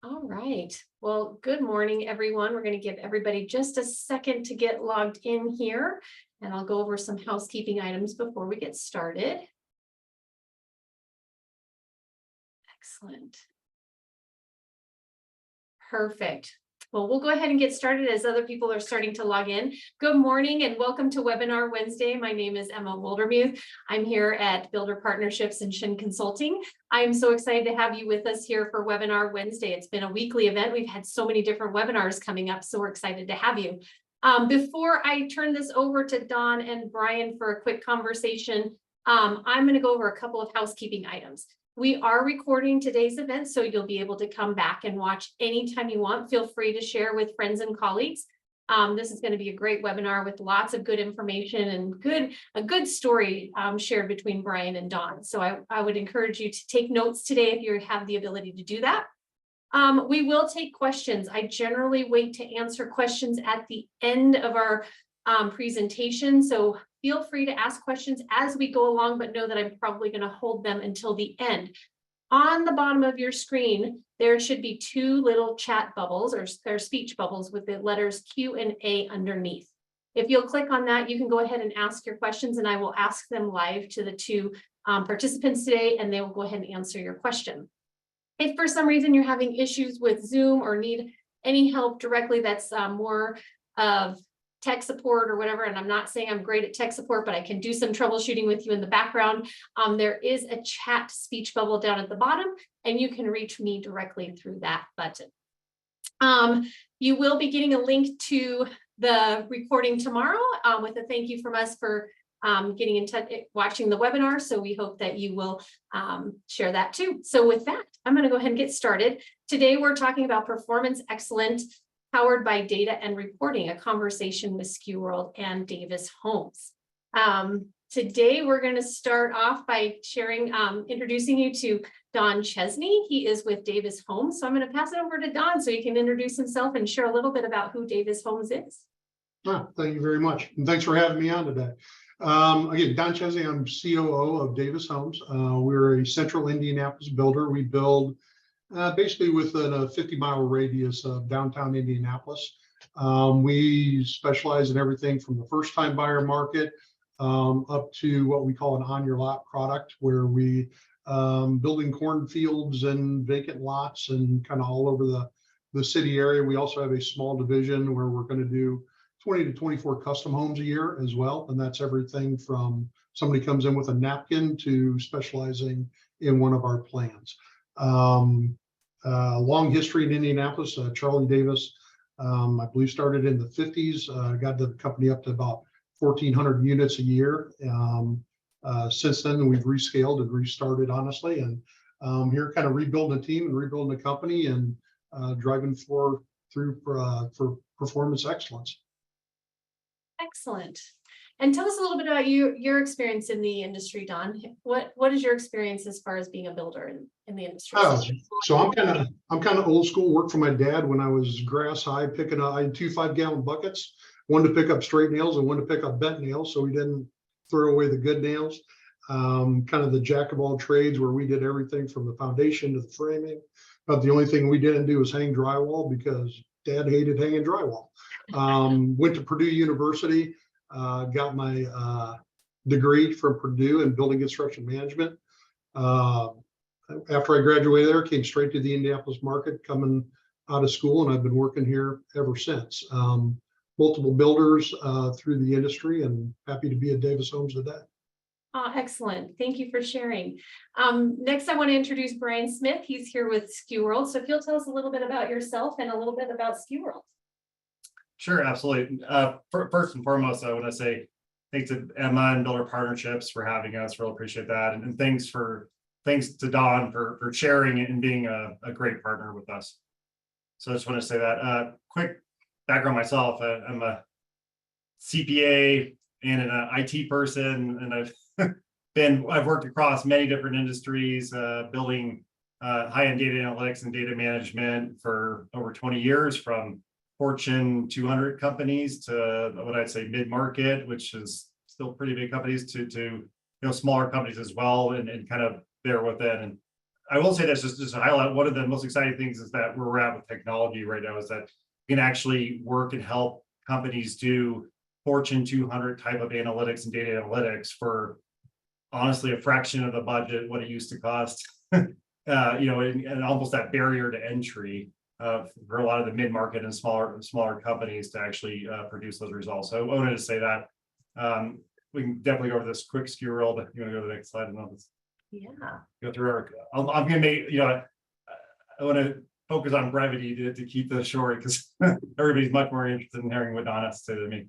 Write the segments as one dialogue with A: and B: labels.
A: All right. Well, good morning, everyone. We're going to give everybody just a second to get logged in here, and I'll go over some housekeeping items before we get started. Excellent. Perfect. Well, we'll go ahead and get started as other people are starting to log in. Good morning and welcome to Webinar Wednesday. My name is Emma Wildermuth. I'm here at Builder Partnerships and Shin Consulting. I'm so excited to have you with us here for Webinar Wednesday. It's been a weekly event. We've had so many different webinars coming up, so we're excited to have you. Before I turn this over to Dawn and Brian for a quick conversation, I'm going to go over a couple of housekeeping items. We are recording today's event, so you'll be able to come back and watch anytime you want. Feel free to share with friends and colleagues. This is going to be a great webinar with lots of good information and a good story shared between Brian and Dawn. So I would encourage you to take notes today if you have the ability to do that. We will take questions. I generally wait to answer questions at the end of our presentation. So feel free to ask questions as we go along, but know that I'm probably going to hold them until the end. On the bottom of your screen, there should be two little chat bubbles or speech bubbles with the letters Q and A underneath. If you'll click on that, you can go ahead and ask your questions, and I will ask them live to the two participants today, and they will go ahead and answer your question. If for some reason you're having issues with Zoom or need any help directly, that's more of tech support or whatever, and I'm not saying I'm great at tech support, but I can do some troubleshooting with you in the background. There is a chat speech bubble down at the bottom, and you can reach me directly through that button. You will be getting a link to the recording tomorrow with a thank you from us for getting in touch, watching the webinar. So we hope that you will share that too. So with that, I'm going to go ahead and get started. Today, we're talking about performance excellence powered by data and reporting, a conversation with SKUWorld and Davis Homes. Today, we're going to start off by introducing you to Don Chesney. He is with Davis Homes. So I'm going to pass it over to Don so he can introduce himself and share a little bit about who Davis Homes is.
B: Thank you very much. And thanks for having me on today. Again, Don Chesney, I'm COO of Davis Homes. We're a central Indianapolis builder. We build basically within a 50-mile radius of downtown Indianapolis. We specialize in everything from the first-time buyer market up to what we call an on-your-lot product, where we building cornfields and vacant lots and kind of all over the city area. We also have a small division where we're going to do 20 to 24 custom homes a year as well. And that's everything from somebody comes in with a napkin to specializing in one of our plans. Long history in Indianapolis. Charlie Davis, I believe, started in the 50s, got the company up to about 1,400 units a year. Since then, we've rescaled and restarted, honestly, and here kind of rebuilding a team and rebuilding a company and driving through for performance excellence.
A: Excellent. And tell us a little bit about your experience in the industry, Don. What is your experience as far as being a builder in the industry?
B: So I'm kind of old school. Worked for my dad when I was grass high, I had two 5-gallon buckets, one to pick up straight nails and one to pick up bent nails, so we didn't throw away the good nails. Kind of the jack of all trades, where we did everything from the foundation to the framing. But the only thing we didn't do was hang drywall, because Dad hated hanging drywall. Went to Purdue University. Got my degree from Purdue in building construction management. After I graduated there, came straight to the Indianapolis market coming out of school, and I've been working here ever since. Multiple builders through the industry, and happy to be at Davis Homes today.
A: Excellent. Thank you for sharing. Next, I want to introduce Brian Smith. He's here with SKUWorld. So if you'll tell us a little bit about yourself and a little bit about SKUWorld.
C: Sure, absolutely. First and foremost, I want to say thanks to Emma and Builder Partnerships for having us. Really appreciate that, and thanks to Dawn for sharing and being a great partner with us. So I just want to say that. Quick background myself: I'm a CPA and an IT person, and I've worked across many different industries, building high-end data analytics and data management for over 20 years, from Fortune 200 companies to what I'd say mid-market, which is still pretty big companies, to smaller companies as well, and kind of there within. And I will say this just to highlight one of the most exciting things is that where we're at with technology right now is that we can actually work and help companies do Fortune 200 type of analytics and data analytics for honestly a fraction of the budget what it used to cost. And almost that barrier to entry for a lot of the mid-market and smaller companies to actually produce those results. So I wanted to say that. We can definitely go over this quick SKUWorld. You want to go to the next slide and I'll just go through our. I'm going to make I want to focus on brevity to keep this short because everybody's much more interested in hearing what Don has to say than me.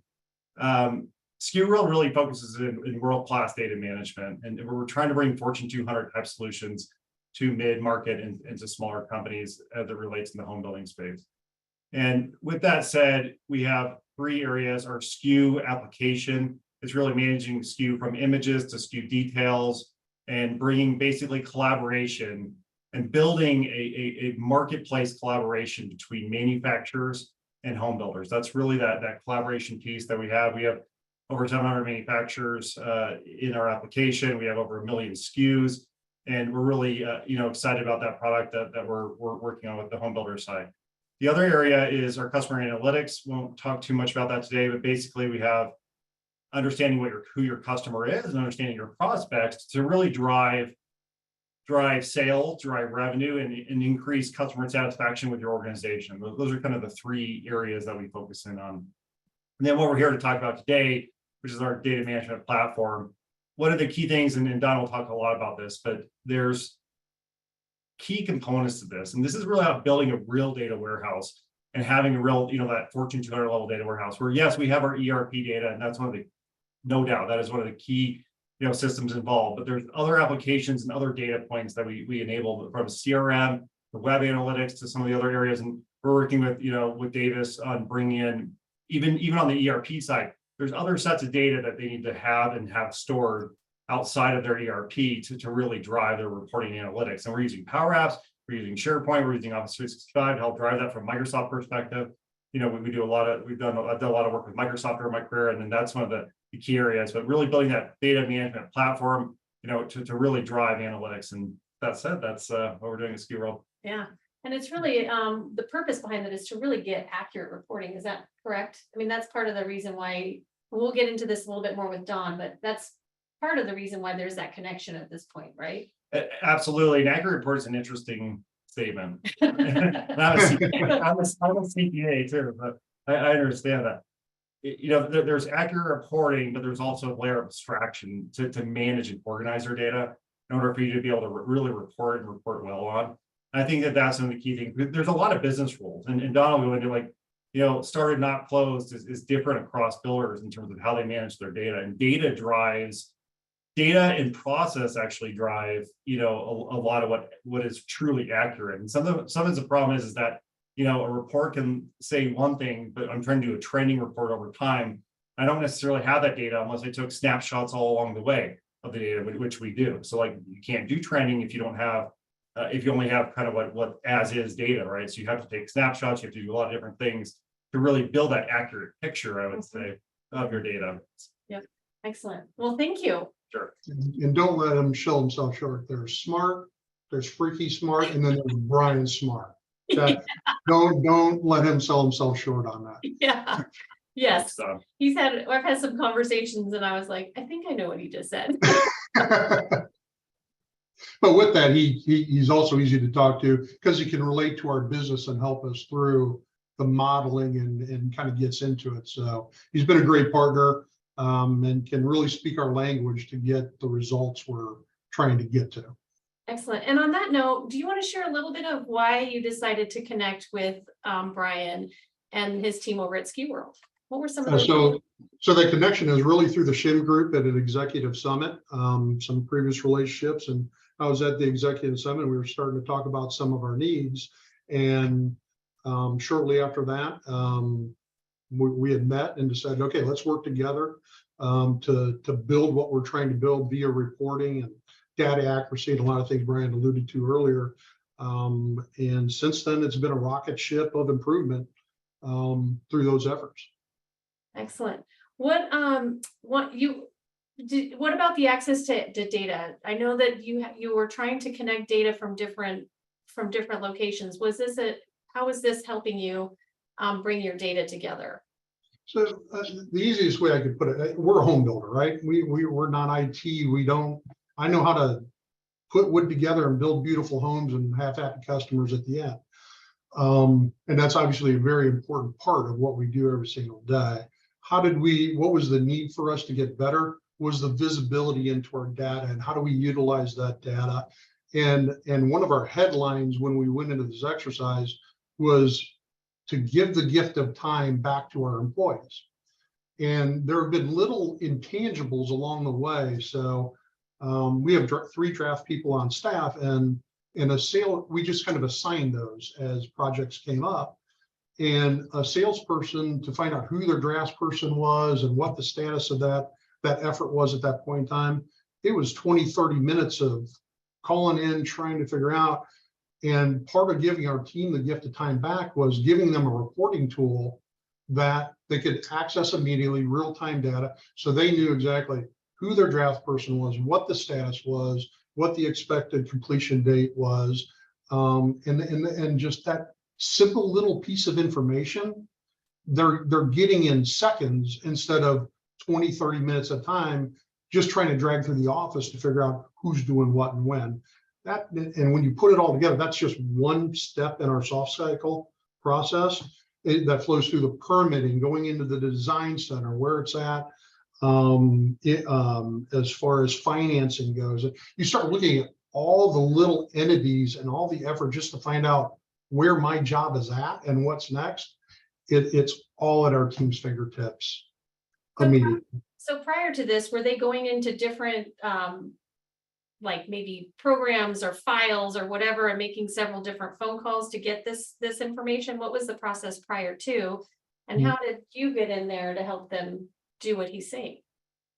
C: SKUWorld really focuses in world-class data management, and we're trying to bring Fortune 200 type solutions to mid-market and to smaller companies as it relates in the home building space. And with that said, we have 3 areas. Our SKU application is really managing SKU from images to SKU details and bringing basically collaboration and building a marketplace collaboration between manufacturers and home builders. That's really that collaboration piece that we have. We have over 700 manufacturers in our application. We have over 1 million SKUs, and we're really excited about that product that we're working on with the home builder side. The other area is our customer analytics. Won't talk too much about that today, but basically we have understanding who your customer is and understanding your prospects to really drive sales, drive revenue, and increase customer satisfaction with your organization. Those are kind of the 3 areas that we focus in on. And then what we're here to talk about today, which is our data management platform. One of the key things, and Don will talk a lot about this, but there's key components to this. And this is really about building a real data warehouse and having a real, that Fortune 200 level data warehouse where, yes, we have our ERP data, and that's one of the, no doubt, that is one of the key systems involved, but there's other applications and other data points that we enable from CRM, the web analytics to some of the other areas. And we're working with Davis on bringing in, even on the ERP side, there's other sets of data that they need to have stored outside of their ERP to really drive their reporting and analytics. And we're using Power Apps, we're using SharePoint, we're using Office 365 to help drive that from Microsoft perspective. I've done a lot of work with Microsoft over my career, and then that's one of the key areas, but really building that data management platform, to really drive analytics. And that said, that's what we're doing at SKUWorld.
A: Yeah. And it's really, the purpose behind it is to really get accurate reporting. Is that correct? I mean, that's part of the reason why, we'll get into this a little bit more with Don, but that's part of the reason why there's that connection at this point, right?
C: Absolutely. An accurate report is an interesting statement. I'm a CPA too, but I understand that. There's accurate reporting, but there's also a layer of abstraction to manage and organize your data in order for you to be able to really report well on. And I think that's one of the key things. There's a lot of business rules, and Don will go into started not closed is different across builders in terms of how they manage their data, and data and process actually drive a lot of what is truly accurate. And sometimes the problem is that a report can say one thing, but I'm trying to do a trending report over time. I don't necessarily have that data unless I took snapshots all along the way of the data, which we do. So you can't do trending if you don't have, if you only have kind of what as is data, right? So you have to take snapshots, you have to do a lot of different things to really build that accurate picture, I would say, of your data.
A: Yep. Excellent. Well, thank you.
C: Sure.
B: And don't let him sell himself short. There's smart, there's freaky smart, and then there's Brian smart. Don't let him sell himself short on that.
A: Yeah. Yes. I've had some conversations and I was like, I think I know what he just said.
B: But with that, he's also easy to talk to because he can relate to our business and help us through the modeling and kind of gets into it. So he's been a great partner and can really speak our language to get the results we're trying to get to.
A: Excellent. And on that note, do you want to share a little bit of why you decided to connect with Brian and his team over at SKUWorld? What were some of those?
B: So the connection is really through the SHIM group at an executive summit, some previous relationships. And I was at the executive summit. We were starting to talk about some of our needs. And shortly after that, we had met and decided, okay, let's work together to build what we're trying to build via reporting and data accuracy and a lot of things Brian alluded to earlier. And since then, it's been a rocket ship of improvement through those efforts.
A: Excellent. What What about the access to data? I know that you were trying to connect data from different locations. How is this helping you bring your data together?
B: So the easiest way I could put it, we're a home builder, right? We're not IT. I know how to put wood together and build beautiful homes and have happy customers at the end. And that's obviously a very important part of what we do every single day. What was the need for us to get better? Was the visibility into our data, and how do we utilize that data? And one of our headlines when we went into this exercise was to give the gift of time back to our employees. And there have been little intangibles along the way. So we have 3 draft people on staff, and in a sale, we just kind of assigned those as projects came up. And a salesperson, to find out who their draftsperson was and what the status of that effort was at that point in time, it was 20-30 minutes of calling in, trying to figure out. And part of giving our team the gift of time back was giving them a reporting tool that they could access immediately, real-time data, so they knew exactly who their draft person was, what the status was, what the expected completion date was, and just that simple little piece of information they're getting in seconds instead of 20-30 minutes at a time, just trying to drag through the office to figure out who's doing what and when. And when you put it all together, that's just one step in our soft cycle process that flows through the permitting, going into the design center, where it's at, as far as financing goes. You start looking at all the little entities and all the effort just to find out where my job is at and what's next. It's all at our team's fingertips immediately.
A: So prior to this, were they going into different like maybe programs or files or whatever and making several different phone calls to get this information? What was the process prior to, and how did you get in there to help them do what he's saying?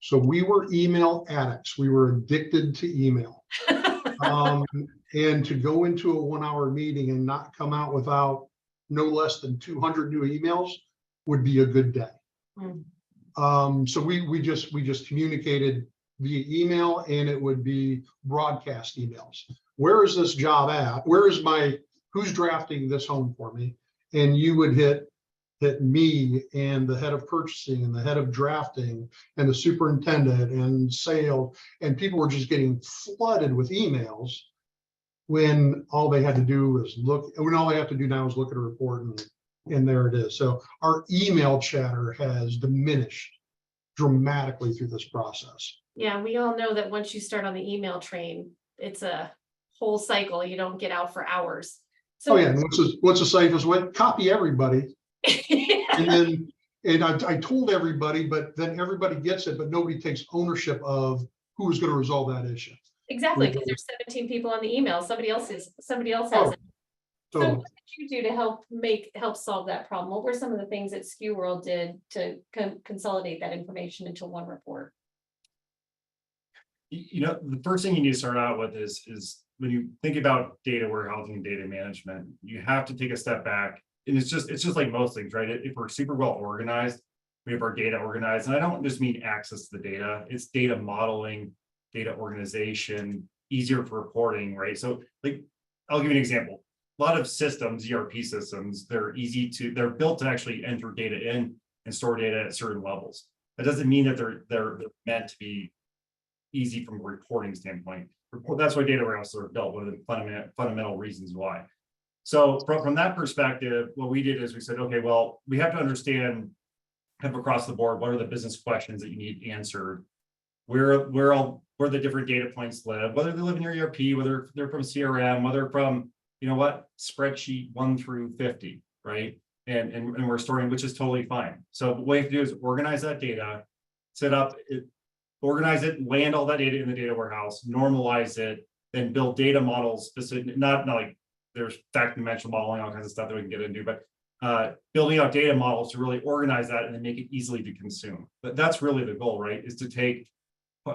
B: So we were email addicts. We were addicted to email. And to go into a 1-hour meeting and not come out without no less than 200 new emails would be a good day. So we just communicated via email, and it would be broadcast emails. Where is this job at? Who's drafting this home for me? And you would hit me and the head of purchasing and the head of drafting and the superintendent and sales, and people were just getting flooded with emails when all they had to do was all they have to do now is look at a report, and there it is. So our email chatter has diminished dramatically through this process.
A: Yeah, we all know that once you start on the email train, it's a whole cycle. You don't get out for hours. So
B: and what's the safest way? Copy everybody. And I told everybody, but then everybody gets it, but nobody takes ownership of who is going to resolve that issue.
A: Exactly, because there's 17 people on the email. Somebody else has it. So what did you do to help solve that problem? What were some of the things that SKUWorld did to consolidate that information into one report?
C: The first thing you need to start out with is when you think about data warehousing and data management, you have to take a step back. And it's just like most things, right? If we're super well organized, we have our data organized. And I don't just mean access to the data, it's data modeling, data organization, easier for reporting, right? So like, I'll give you an example. A lot of systems, ERP systems, they're built to actually enter data in and store data at certain levels. That doesn't mean that they're meant to be easy from a reporting standpoint. That's why data warehouses are built, one of the fundamental reasons why. So from that perspective, what we did is we said, okay, well, we have to understand kind of across the board, what are the business questions that you need answered? Where the different data points live, whether they live in your ERP, whether they're from CRM, whether from, spreadsheet 1 through 50, right? And we're storing, which is totally fine. So what we have to do is organize that data, organize it, land all that data in the data warehouse, normalize it, then build data models specific, not like there's fact dimensional modeling, all kinds of stuff that we can get into, but building out data models to really organize that and then make it easily to consume. But that's really the goal, right? Is to take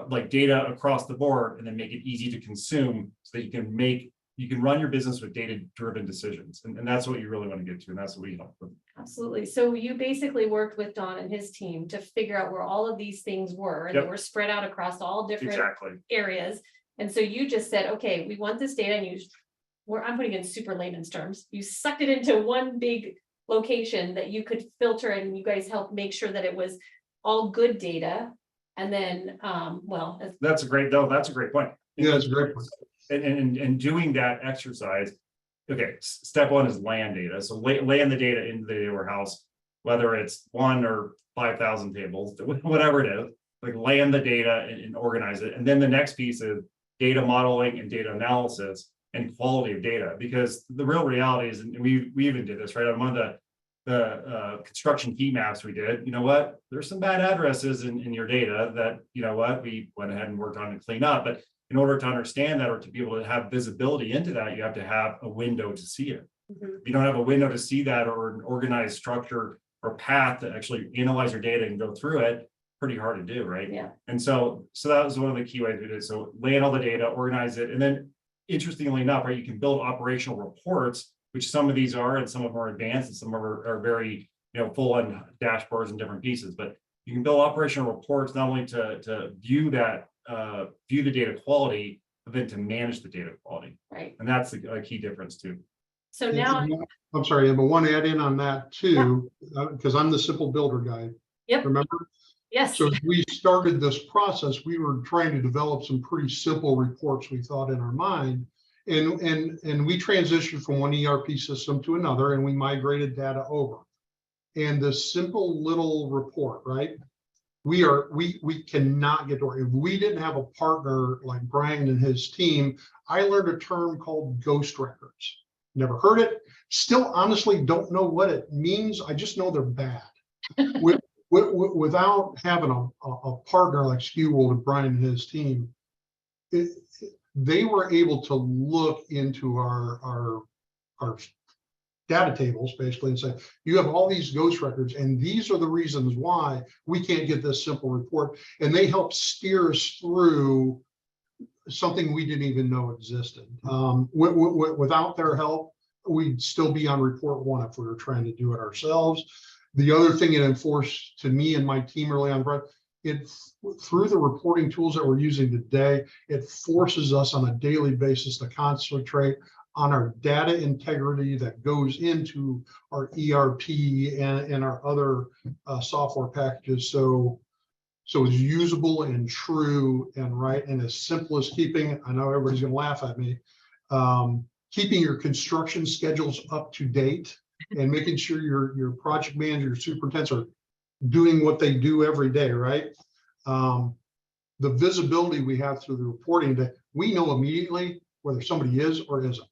C: like data across the board and then make it easy to consume so that you can make you can run your business with data-driven decisions. And that's what you really want to get to. And that's what we help with.
A: Absolutely. So you basically worked with Don and his team to figure out where all of these things were, and they were spread out across all different areas. And so you just said, okay, we want this data, and I'm putting in super layman's terms. You sucked it into one big location that you could filter, and you guys helped make sure that it was all good data. And then,
C: that's a great point.
B: Yeah, that's a great point.
C: And doing that exercise, okay, step one is land data. So land the data into the data warehouse, whether it's 1 or 5,000 tables, whatever it is, like land the data and organize it. And then the next piece is data modeling and data analysis and quality of data, because the real reality is, and we even did this, right? On one of the construction heat maps we did, you know what, there's some bad addresses in your data that, you know what, we went ahead and worked on to clean up. But in order to understand that, or to be able to have visibility into that, you have to have a window to see it. If you don't have a window to see that, or an organized structure or path to actually analyze your data and go through it, pretty hard to do, right?
A: Yeah.
C: And so that was one of the key ways we did it. So lay in all the data, organize it, and then interestingly enough, right, you can build operational reports, which some of these are, and some of them are advanced, and some of them are very, full on dashboards and different pieces. But you can build operational reports not only to view the data quality, but then to manage the data quality.
A: Right.
C: And that's a key difference too.
A: So now,
B: I'm sorry, but want to add in on that too, because I'm the simple builder guy.
A: Yep.
B: Remember?
A: Yes.
B: So as we started this process, we were trying to develop some pretty simple reports we thought in our mind. And we transitioned from one ERP system to another, and we migrated data over. And the simple little report, right? We cannot get to work. If we didn't have a partner like Brian and his team, I learned a term called ghost records. Never heard it. Still honestly don't know what it means. I just know they're bad. Without having a partner like SKUWorld and Brian and his team, they were able to look into our data tables basically and say, you have all these ghost records, and these are the reasons why we can't get this simple report. And they helped steer us through something we didn't even know existed. Without their help, we'd still be on report 1 if we were trying to do it ourselves. The other thing it enforced to me and my team early on, Brett, through the reporting tools that we're using today, it forces us on a daily basis to concentrate on our data integrity that goes into our ERP and our other software packages. So it's usable and true and right, and as simple as keeping, I know everybody's gonna laugh at me, keeping your construction schedules up to date and making sure your project manager, your superintendents are doing what they do every day, right? The visibility we have through the reporting, that we know immediately whether somebody is or isn't.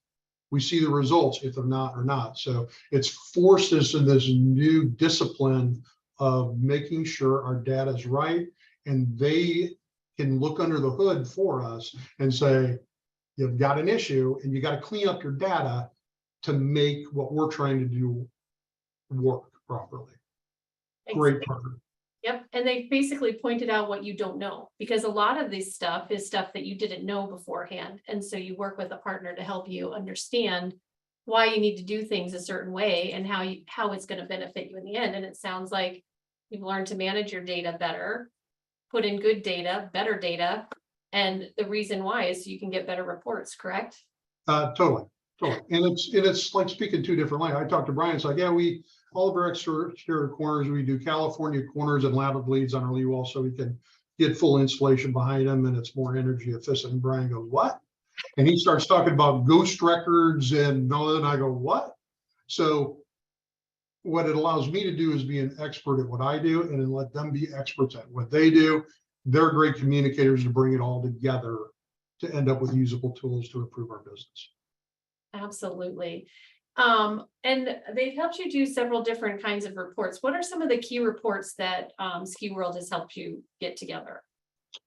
B: We see the results if they're not or not. So it's forced us in this new discipline of making sure our data is right, and they can look under the hood for us and say, you've got an issue and you got to clean up your data to make what we're trying to do work properly. Great partner.
A: Yep. And they basically pointed out what you don't know, because a lot of this stuff is stuff that you didn't know beforehand. And so you work with a partner to help you understand why you need to do things a certain way and how it's going to benefit you in the end. And it sounds like you've learned to manage your data better, put in good data, better data. And the reason why is so you can get better reports, correct?
B: Totally. And it's like speaking 2 different languages. I talked to Brian, it's like, yeah, all of our exterior corners, we do California corners and ladder bleeds on our lee wall so we can get full insulation behind them and it's more energy efficient. And Brian goes, what? And he starts talking about ghost records and all that. And I go, what? So what it allows me to do is be an expert at what I do and then let them be experts at what they do. They're great communicators to bring it all together to end up with usable tools to improve our business.
A: Absolutely. And they've helped you do several different kinds of reports. What are some of the key reports that SKUWorld has helped you get together?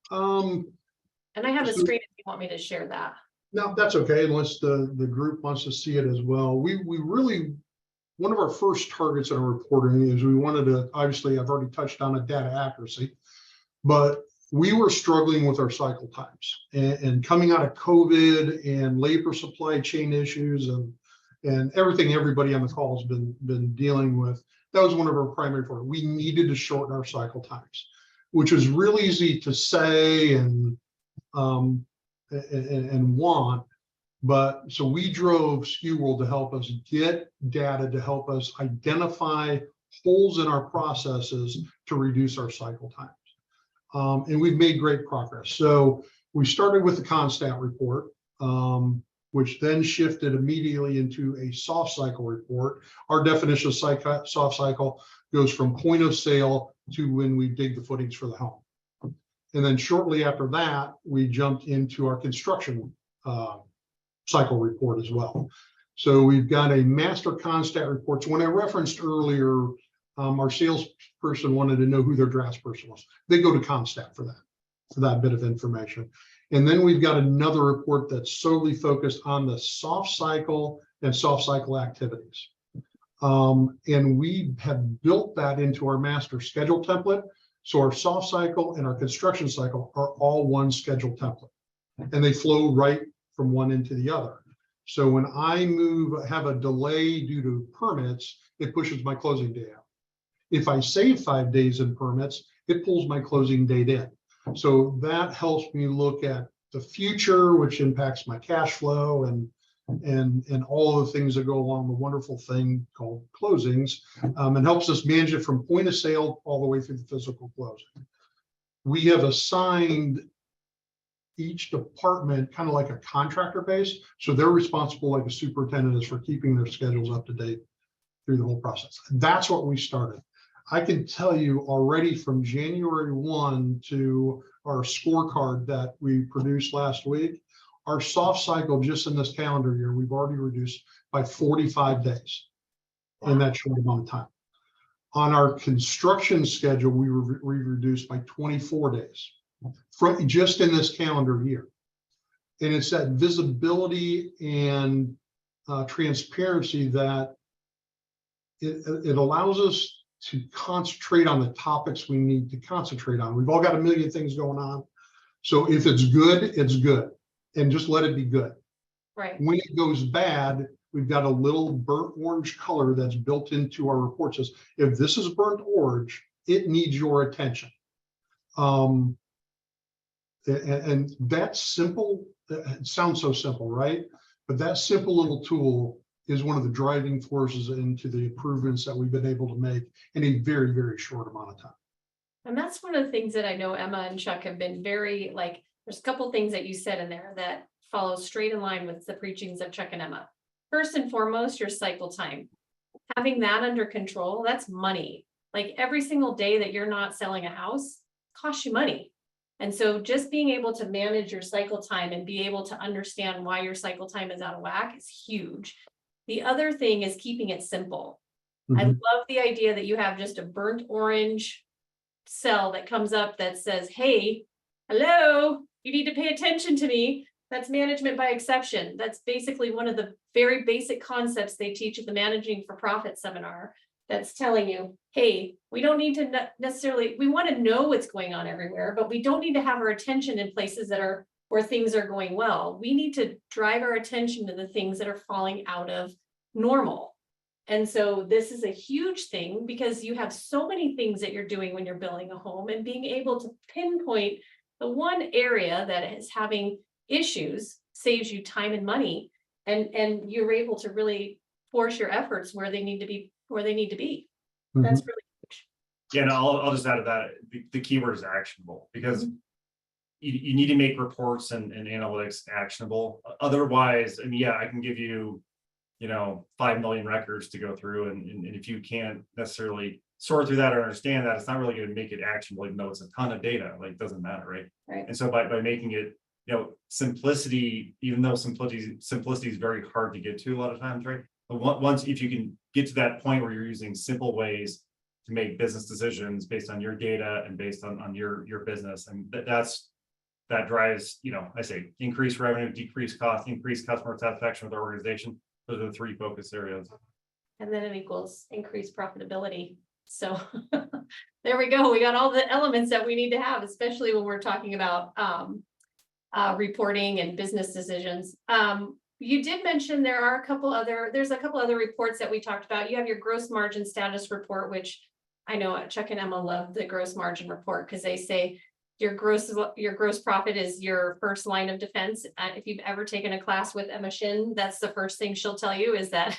A: And I have a screen if you want me to share that.
B: No, that's okay, unless the group wants to see it as well. We really, one of our first targets in our reporting is we wanted to, obviously, I've already touched on it, data accuracy, but we were struggling with our cycle times and coming out of COVID and labor supply chain issues and everything everybody on the call has been dealing with. That was one of our primary problems. We needed to shorten our cycle times, which was really easy to say and want. But so we drove SKUWorld to help us get data to help us identify holes in our processes to reduce our cycle times. And we've made great progress. So we started with the Constat report, which then shifted immediately into a soft cycle report. Our definition of soft cycle goes from point of sale to when we dig the footings for the home. And then shortly after that, we jumped into our construction cycle report as well. So we've got a master Constat report. So when I referenced earlier, our salesperson wanted to know who their draftsperson was. They go to Constat for that bit of information. And then we've got another report that's solely focused on the soft cycle and soft cycle activities. And we have built that into our master schedule template. So our soft cycle and our construction cycle are all one schedule template, and they flow right from one into the other. So when I have a delay due to permits, it pushes my closing day out. If I save 5 days in permits, it pulls my closing date in. So that helps me look at the future, which impacts my cash flow and all the things that go along the wonderful thing called closings, and helps us manage it from point of sale all the way through the physical closing. We have assigned each department kind of like a contractor base. So they're responsible, like a superintendent is, for keeping their schedules up to date through the whole process. That's what we started. I can tell you already from January 1 to our scorecard that we produced last week, our soft cycle just in this calendar year, we've already reduced by 45 days in that short amount of time. On our construction schedule, we reduced by 24 days from just in this calendar year. And it's that visibility and transparency that it allows us to concentrate on the topics we need to concentrate on. We've all got a million things going on. So if it's good, it's good. And just let it be good.
A: Right.
B: When it goes bad, we've got a little burnt orange color that's built into our report. Says, if this is burnt orange, it needs your attention. And that simple, it sounds so simple, right? But that simple little tool is one of the driving forces into the improvements that we've been able to make in a very, very short amount of time.
A: And that's one of the things that I know Emma and Chuck have been very, like, there's a couple things that you said in there that follow straight in line with the preachings of Chuck and Emma. First and foremost, your cycle time. Having that under control, that's money. Like every single day that you're not selling a house costs you money. And so just being able to manage your cycle time and be able to understand why your cycle time is out of whack is huge. The other thing is keeping it simple. I love the idea that you have just a burnt orange cell that comes up that says, hey, hello, you need to pay attention to me. That's management by exception. That's basically one of the very basic concepts they teach at the Managing for Profit seminar. That's telling you, hey, we don't need to necessarily, we want to know what's going on everywhere, but we don't need to have our attention in places that are where things are going well. We need to drive our attention to the things that are falling out of normal. And so this is a huge thing because you have so many things that you're doing when you're building a home, and being able to pinpoint the one area that is having issues saves you time and money, and you're able to really force your efforts where they need to be. That's really huge.
C: Yeah, no, I'll just add to that. The keyword is actionable, because you need to make reports and analytics actionable. Otherwise, I mean, yeah, I can give you, 5 million records to go through, and if you can't necessarily sort through that or understand that, it's not really going to make it actionable, even though it's a ton of data. Like, it doesn't matter, right?
A: Right.
C: And so by making it, simplicity, even though simplicity is very hard to get to a lot of times, right? But once, if you can get to that point where you're using simple ways to make business decisions based on your data and based on your business, and that drives, I say, increased revenue, decreased cost, increased customer satisfaction with our organization. Those are the 3 focus areas.
A: And then it equals increased profitability. So there we go. We got all the elements that we need to have, especially when we're talking about reporting and business decisions. You did mention there's a couple other reports that we talked about. You have your gross margin status report, which I know Chuck and Emma love the gross margin report because they say your gross profit is your first line of defense. If you've ever taken a class with Emma Shin, that's the first thing she'll tell you is that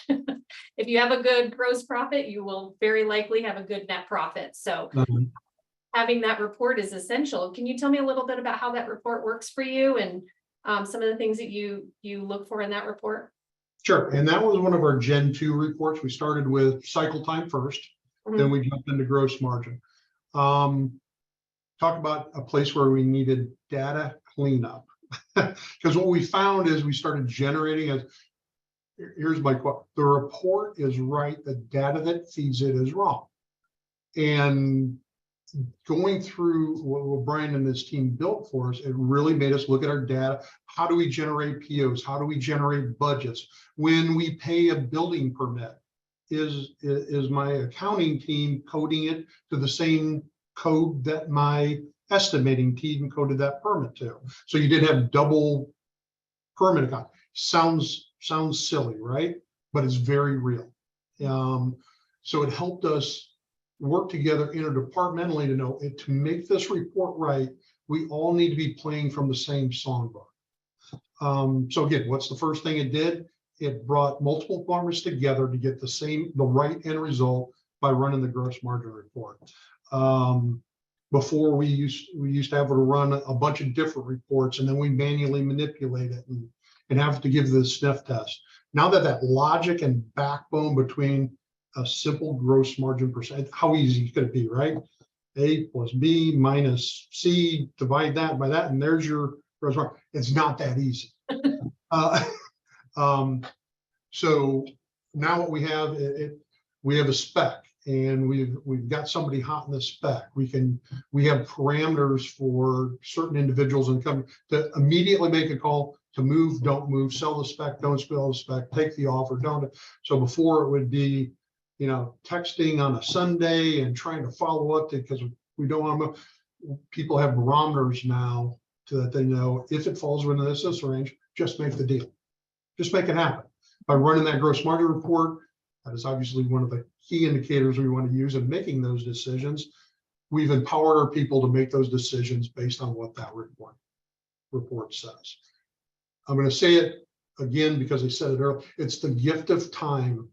A: if you have a good gross profit, you will very likely have a good net profit. So having that report is essential. Can you tell me a little bit about how that report works for you and some of the things that you look for in that report?
B: Sure. And that was one of our Gen 2 reports. We started with cycle time first, then we jumped into gross margin. Talk about a place where we needed data cleanup. Because what we found is we started generating here's my quote, the report is right, the data that feeds it is wrong. And going through what Brian and his team built for us, it really made us look at our data. How do we generate POs? How do we generate budgets? When we pay a building permit, is my accounting team coding it to the same code that my estimating team coded that permit to? So you did have double permit account. Sounds silly, right? But it's very real. So it helped us work together interdepartmentally to know to make this report right, we all need to be playing from the same songbook. So again, what's the first thing it did? It brought multiple departments together to get the right end result by running the gross margin report. Before we used to have to run a bunch of different reports and then we manually manipulate it and have to give the sniff test. Now that logic and backbone between a simple gross margin percent, how easy could it be, right? A plus B minus C, divide that by that, and there's your gross margin. It's not that easy. So now what we have, we have a spec. And we've got somebody hot in the spec. We have parameters for certain individuals and come to immediately make a call to move, don't move, sell the spec, don't sell the spec, take the offer, don't. So before it would be, texting on a Sunday and trying to follow up because we don't want to move. People have barometers now so that they know if it falls within this range, just make the deal. Just make it happen. By running that gross margin report, that is obviously one of the key indicators we want to use in making those decisions. We've empowered our people to make those decisions based on what that report says. I'm going to say it again because I said it earlier. It's the gift of time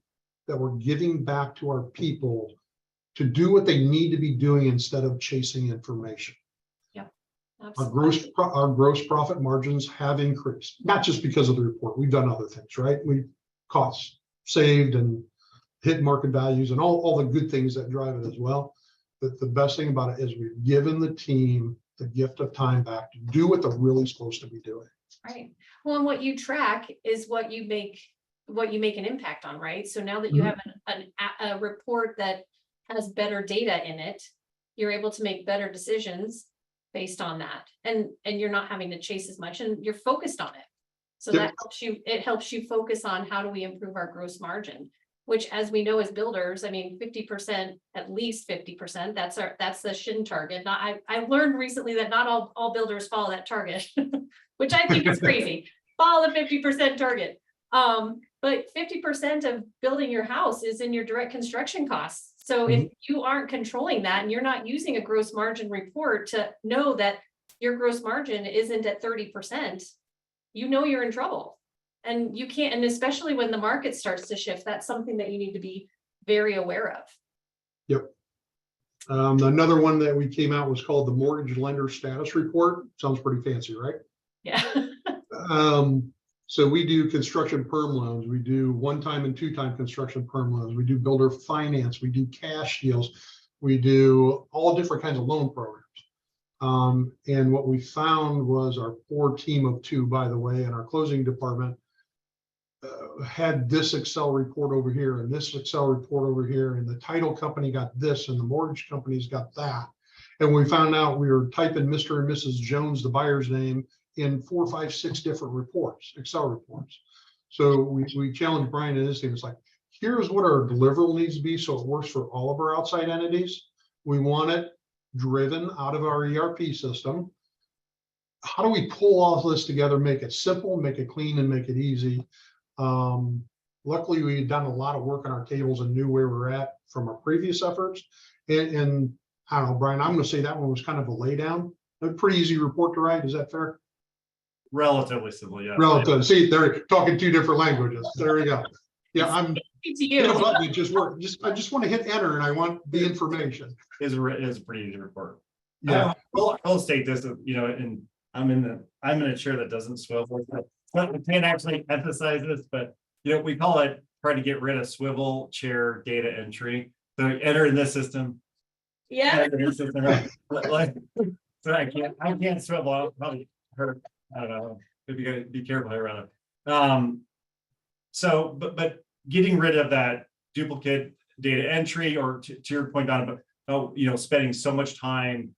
B: that we're giving back to our people to do what they need to be doing instead of chasing information.
A: Yeah,
B: our gross profit margins have increased, not just because of the report. We've done other things, right? We costs saved and hit market values and all the good things that drive it as well. But the best thing about it is we've given the team the gift of time back to do what they're really supposed to be doing.
A: Right. Well, and what you track is what you make an impact on, right? So now that you have a report that has better data in it, you're able to make better decisions based on that. And you're not having to chase as much and you're focused on it. So that helps you focus on how do we improve our gross margin, which as we know as builders, 50%, at least 50%, that's the Shin target. I've learned recently that not all builders follow that target, which I think is crazy. Follow the 50% target. But 50% of building your house is in your direct construction costs. So if you aren't controlling that and you're not using a gross margin report to know that your gross margin isn't at 30%, you're in trouble. And you can't, and especially when the market starts to shift, that's something that you need to be very aware of.
B: Yep. Another one that we came out was called the Mortgage Lender Status Report. Sounds pretty fancy, right?
A: Yeah.
B: So we do construction perm loans. We do one-time and two-time construction perm loans. We do builder finance. We do cash deals. We do all different kinds of loan programs. And what we found was our poor team of two, by the way, in our closing department had this Excel report over here and this Excel report over here, and the title company got this and the mortgage company's got that. And we found out we were typing Mr. and Mrs. Jones, the buyer's name, in 4, 5, 6 different reports, Excel reports. So we challenged Brian and his team. It's like, here's what our deliverable needs to be so it works for all of our outside entities. We want it driven out of our ERP system. How do we pull all this together, make it simple, make it clean, and make it easy? Luckily, we had done a lot of work on our tables and knew where we're at from our previous efforts. And I don't know, Brian, I'm going to say that one was kind of a laydown. A pretty easy report to write. Is that fair?
C: Relatively simple, yeah.
B: Relative. See, they're talking two different languages. There we go. Yeah, I'm
A: To
B: hit a
A: you.
B: button, it just worked. I just want to hit enter and I want the information.
C: Is a pretty easy report.
B: Yeah.
C: I'll state this, and I'm in a chair that doesn't swivel. I can't actually emphasize this, but we call it trying to get rid of swivel chair data entry. So enter in this system.
A: Yeah.
C: enter in this system, right? So I can't swivel. I'll probably hurt. I don't know. Be careful here, rather. So, but getting rid of that duplicate data entry, or to your point, Donna, but spending so much time,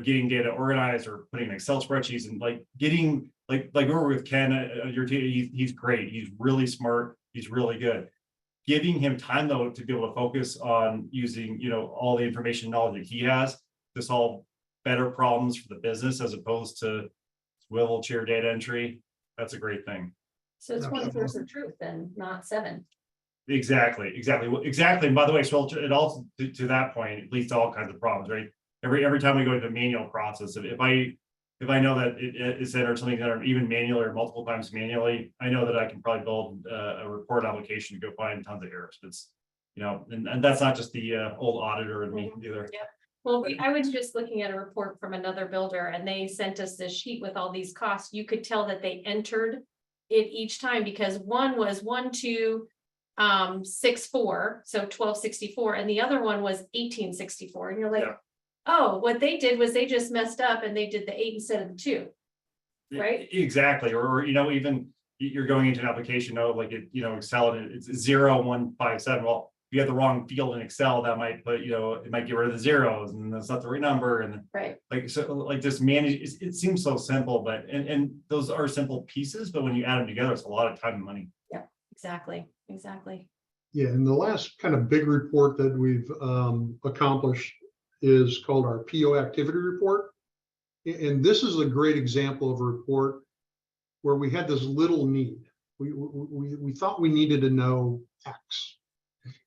C: getting data organized or putting in Excel spreadsheets and getting like we were with Ken, your team, he's great. He's really smart. He's really good. Giving him time though to be able to focus on using, all the information knowledge that he has to solve better problems for the business as opposed to swivel chair data entry. That's a great thing.
A: So it's one source of truth and not 7.
C: Exactly. And by the way, so it also to that point, it leads to all kinds of problems, right? Every time we go to the manual process, if I know that it's entered something that are even manually or multiple times manually, I know that I can probably build a report application to go find tons of errors. It's and that's not just the old auditor and me either.
A: Yeah. Well, I was just looking at a report from another builder and they sent us this sheet with all these costs. You could tell that they entered it each time because one was 1264, so 1264, and the other one was 1864. And you're like,
C: Yeah.
A: Oh, what they did was they just messed up and they did the 8 instead of the 2. Right?
C: Exactly. Or even you're going into an application, Excel, and it's 0157. Well, you have the wrong field in Excel, that might put, it might get rid of the zeros and that's not the right number. And
A: right.
C: Just manage, it seems so simple, but and those are simple pieces, but when you add them together, it's a lot of time and money.
A: Yeah, exactly.
B: Yeah, and the last kind of big report that we've accomplished is called our PO activity report. And this is a great example of a report where we had this little need. We thought we needed to know X.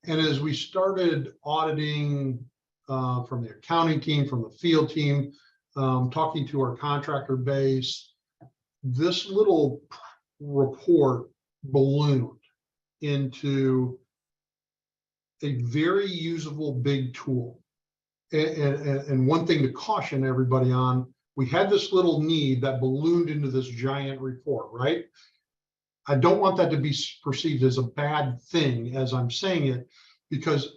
B: And as we started auditing from the accounting team, from the field team, talking to our contractor base, this little report ballooned into a very usable big tool. And one thing to caution everybody on, we had this little need that ballooned into this giant report, right? I don't want that to be perceived as a bad thing as I'm saying it, because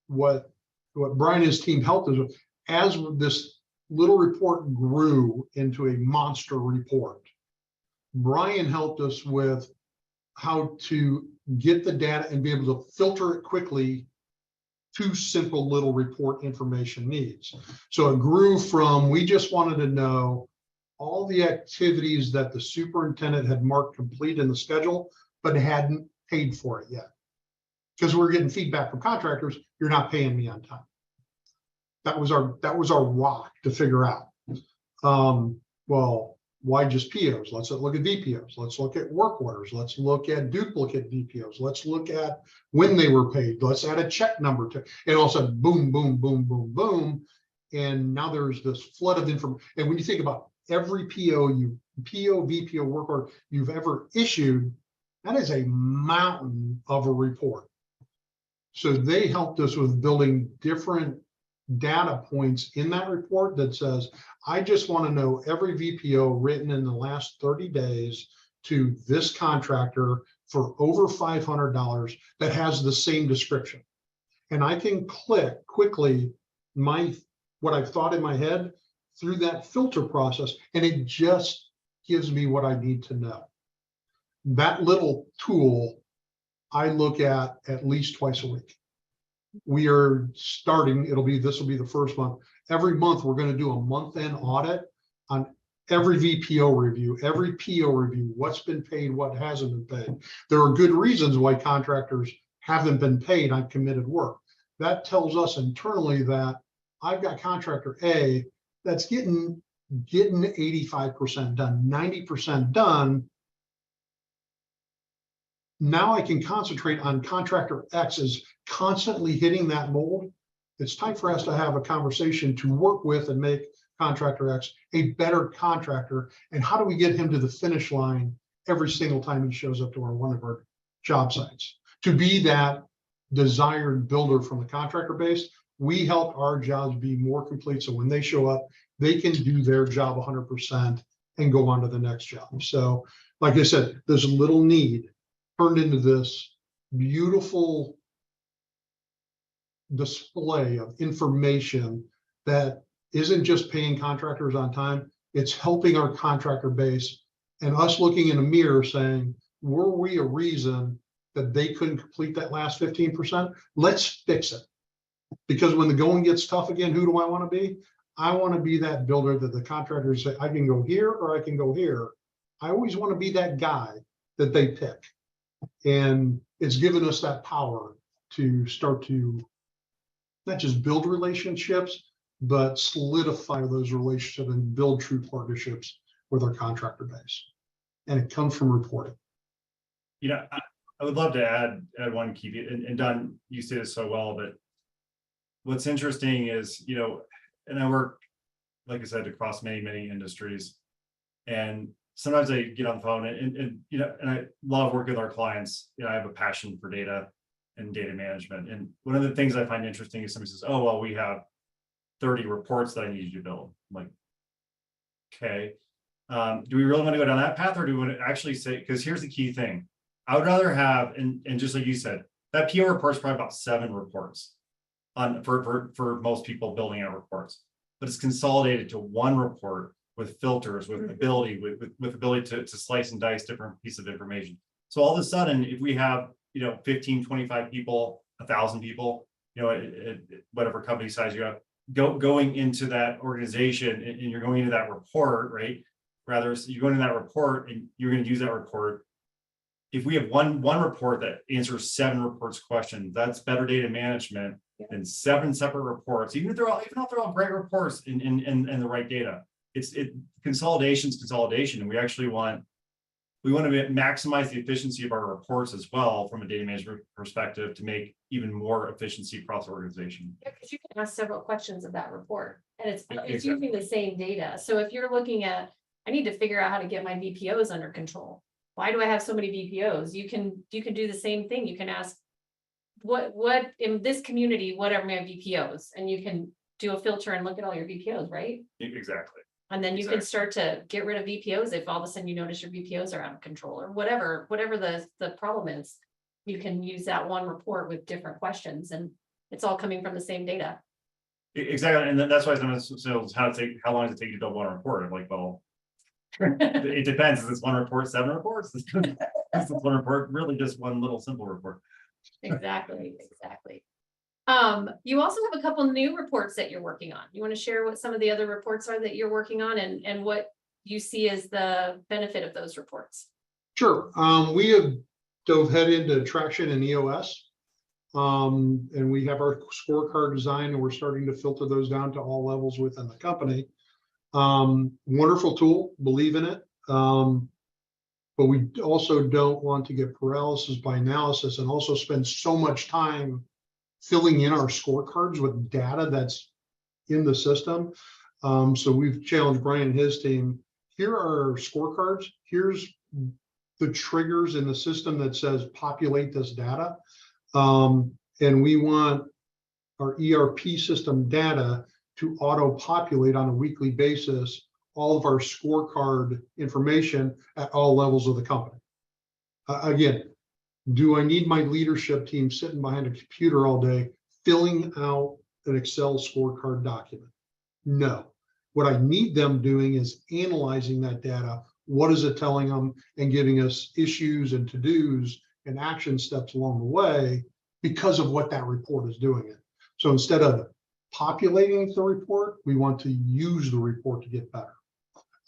B: what Brian and his team helped us with, as this little report grew into a monster report, Brian helped us with how to get the data and be able to filter it quickly to simple little report information needs. So it grew from, we just wanted to know all the activities that the superintendent had marked complete in the schedule, but hadn't paid for it yet. Because we're getting feedback from contractors, you're not paying me on time. That was our rock to figure out. Well, why just POs? Let's look at VPOs. Let's look at work orders. Let's look at duplicate VPOs. Let's look at when they were paid. Let's add a check number to, and all of a sudden, boom, boom, boom, boom, boom. And now there's this flood of information. And when you think about every VPO work order you've ever issued, that is a mountain of a report. So they helped us with building different data points in that report that says, I just want to know every VPO written in the last 30 days to this contractor for over $500 that has the same description. And I can click quickly what I've thought in my head through that filter process, and it just gives me what I need to know. That little tool I look at least twice a week. We are starting, this will be the first month. Every month, we're going to do a month-end audit on every VPO review, every PO review, what's been paid, what hasn't been paid. There are good reasons why contractors haven't been paid on committed work. That tells us internally that I've got contractor A that's getting 85% done, 90% done. Now I can concentrate on contractor X is constantly hitting that mold. It's time for us to have a conversation to work with and make contractor X a better contractor. And how do we get him to the finish line every single time he shows up to one of our job sites? To be that desired builder from the contractor base, we help our jobs be more complete. So when they show up, they can do their job 100% and go on to the next job. So like I said, there's a little need turned into this beautiful display of information that isn't just paying contractors on time, it's helping our contractor base and us looking in a mirror saying, were we a reason that they couldn't complete that last 15%? Let's fix it. Because when the going gets tough again, who do I want to be? I want to be that builder that the contractors say, I can go here or I can go here. I always want to be that guy that they pick. And it's given us that power to start to not just build relationships, but solidify those relationships and build true partnerships with our contractor base. And it comes from reporting.
C: You know, I would love to add one key, and Don, you say this so well, but what's interesting is, you know, and I work, like I said, across many industries, and sometimes I get on the phone and you know, and I love working with our clients. You know, I have a passion for data and data management. And one of the things I find interesting is somebody says, oh, well, we have 30 reports that I need you to build. I'm like, okay, do we really want to go down that path, or do we want to actually say, because here's the key thing. I would rather have, and just like you said, that PO report is probably about 7 reports on for most people building out reports, but it's consolidated to one report with filters, with ability, with ability to slice and dice different pieces of information. So all of a sudden, if we have, you know, 15, 25 people, 1,000 people, you know, whatever company size you have, going into that organization, and you're going into that report, right? Rather, you're going into that report and you're going to use that report. If we have one report that answers 7 reports question, that's better data management than 7 separate reports, even if they're all great reports and the right data. Consolidation's consolidation, and we actually want to maximize the efficiency of our reports as well from a data management perspective to make even more efficiency across the organization.
A: Yeah, because you can ask several questions of that report, and it's
C: Exactly.
A: using the same data. So if you're looking at, I need to figure out how to get my VPOs under control. Why do I have so many VPOs? You can do the same thing. You can ask what in this community, what are my VPOs? And you can do a filter and look at all your VPOs, right?
C: Exactly.
A: And then you can start to get rid of VPOs if all of a sudden you notice your VPOs are out of control, or whatever the problem is. You can use that one report with different questions, and it's all coming from the same data.
C: Exactly, and that's why sometimes how long does it take you to build one report? I'm like, well, it depends. Is this one report 7 reports? Is this one report really just one little simple report?
A: Exactly. You also have a couple new reports that you're working on. You want to share what some of the other reports are that you're working on, and what you see as the benefit of those reports?
B: Sure. We have dove head into traction and EOS. And we have our scorecard design, and we're starting to filter those down to all levels within the company. Wonderful tool, believe in it. But we also don't want to get paralysis by analysis and also spend so much time filling in our scorecards with data that's in the system. So we've challenged Brian and his team. Here are our scorecards. Here's the triggers in the system that says populate this data. And we want our ERP system data to auto-populate on a weekly basis all of our scorecard information at all levels of the company. Again, do I need my leadership team sitting behind a computer all day filling out an Excel scorecard document? No. What I need them doing is analyzing that data. What is it telling them, and giving us issues and to-dos and action steps along the way because of what that report is doing it. So instead of populating the report, we want to use the report to get better.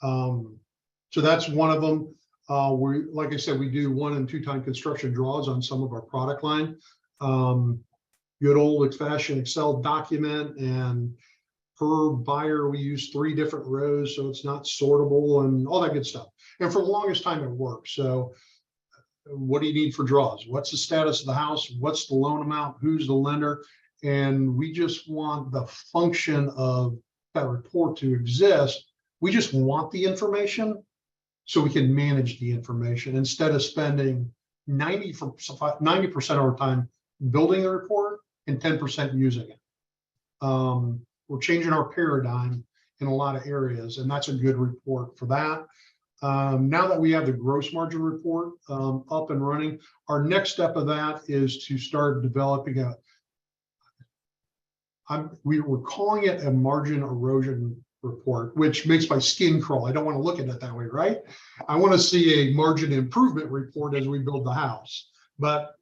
B: So that's one of them. Like I said, we do 1- and 2-time construction draws on some of our product line. Good old fashioned Excel document, and per buyer, we use 3 different rows, so it's not sortable and all that good stuff. And for the longest time, it worked. So what do you need for draws? What's the status of the house? What's the loan amount? Who's the lender? And we just want the function of that report to exist. We just want the information so we can manage the information instead of spending 90% of our time building the report and 10% using it. We're changing our paradigm in a lot of areas, and that's a good report for that. Now that we have the gross margin report up and running, our next step of that is to start developing we were calling it a margin erosion report, which makes my skin crawl. I don't want to look at it that way, right? I want to see a margin improvement report as we build the house, but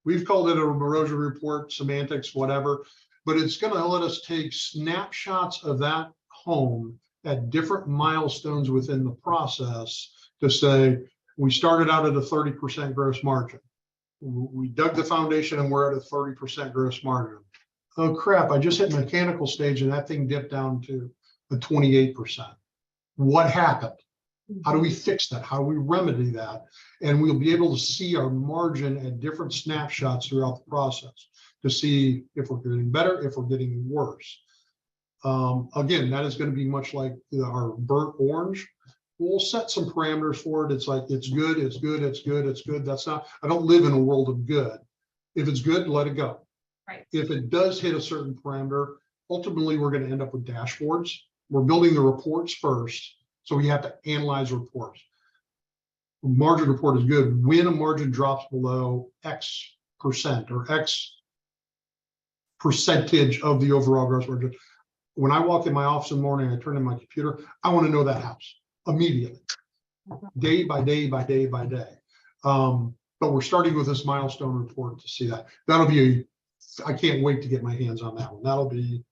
B: we've called it a erosion report, semantics, whatever. But it's going to let us take snapshots of that home at different milestones within the process to say, we started out at a 30% gross margin. We dug the foundation and we're at a 30% gross margin. Oh crap, I just hit mechanical stage and that thing dipped down to a 28%. What happened? How do we fix that? How do we remedy that? And we'll be able to see our margin at different snapshots throughout the process to see if we're getting better, if we're getting worse. Again, that is going to be much like our burnt orange. We'll set some parameters for it. It's like, it's good, it's good, it's good, it's good. That's not, I don't live in a world of good. If it's good, let it go.
A: Right.
B: If it does hit a certain parameter, ultimately we're going to end up with dashboards. We're building the reports first, so we have to analyze reports. Margin report is good when a margin drops below X percent or X percentage of the overall gross margin. When I walk in my office in the morning, I turn in my computer, I want to know that house immediately, day by day by day by day. But we're starting with this milestone report to see that. That'll be I can't wait to get my hands on that one. That'll be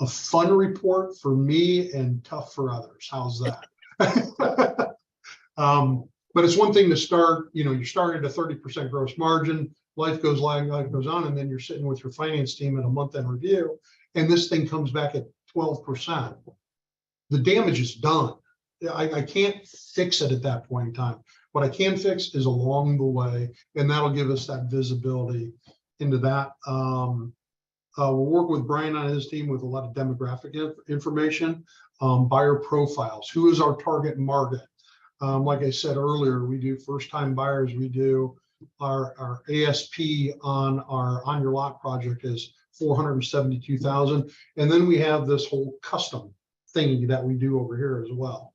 B: a fun report for me and tough for others. How's that? But it's one thing to start, you're starting at a 30% gross margin, life goes on, and then you're sitting with your finance team at a month-end review, and this thing comes back at 12%. The damage is done. I can't fix it at that point in time. What I can fix is along the way, and that'll give us that visibility into that. We'll work with Brian on his team with a lot of demographic information, buyer profiles. Who is our target market? Like I said earlier, we do first-time buyers. We do our ASP on our On Your Lot project is $472,000, and then we have this whole custom thingy that we do over here as well.